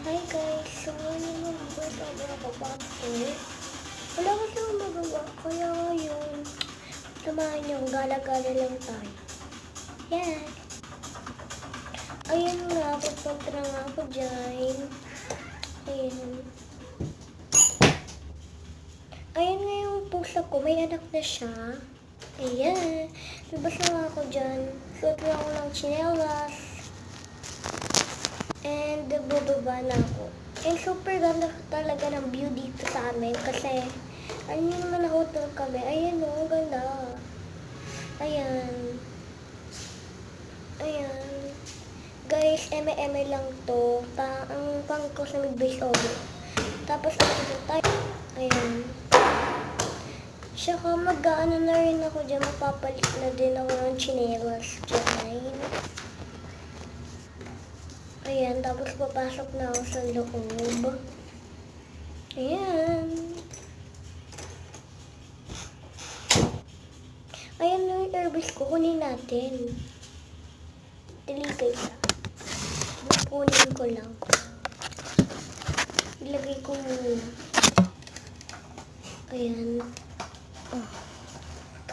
Hi guys, so ngayon mag-birth over ako bago. Wala kasi akong magawa, kaya ngayon, samahan niyo, gala-gala lang tayo. Yan. Ayun nga, pupunta na nga ako dyan. Ayun. Ayun nga yung pusa ko, may anak na siya. Ayan. Labas na nga ako dyan. Suot lang ako ng tsinelas. And bababa na ako. And super ganda talaga ng view dito sa amin kasi ayun naman na hotel kami. Ayan o, ganda. Ayan. Ayan. Guys, eme-eme lang to. Ang pang ko sa mid-base over. Tapos ako tayo. Ayan. Saka mag-ano na rin ako dyan. Mapapalit na din ako ng chinelas dyan. Ayan, tapos papasok na ako sa loob. Ayan. Ayan na yung airbus ko. Kunin natin. Dali guys. Kunin ko lang. Ilagay ko muna. Ayan. Oh.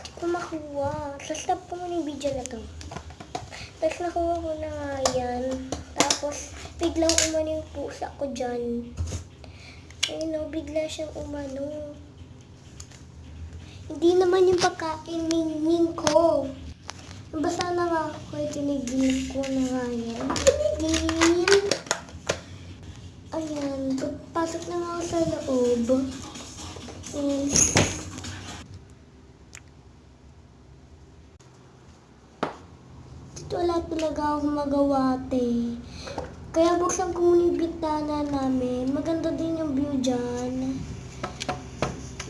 Hindi ko makuha. Sastap ko muna yung video na to. Tapos nakuha ko na nga yan. Tapos, biglang umano yung pusa ko dyan. Ayun o, bigla siyang umano. Hindi naman yung pagkain ning ko. Basta na nga ako, tinigil ko na nga yan. Tinigil! Ayan, pasok na nga ako sa loob. Ayan. Wala talaga akong magawa, te. Kaya buksan ko muna yung bintana namin. Maganda din yung view dyan.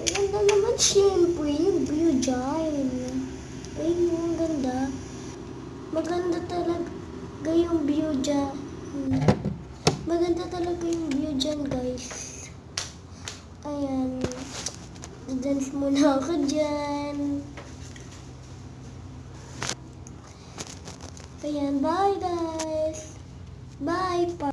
Maganda naman syempre yung view dyan. Ayun, ang ganda. Maganda talaga yung view dyan. Maganda talaga yung view dyan, guys. Ayan. Dance muna ako dyan. Ayan, bye guys! Bye!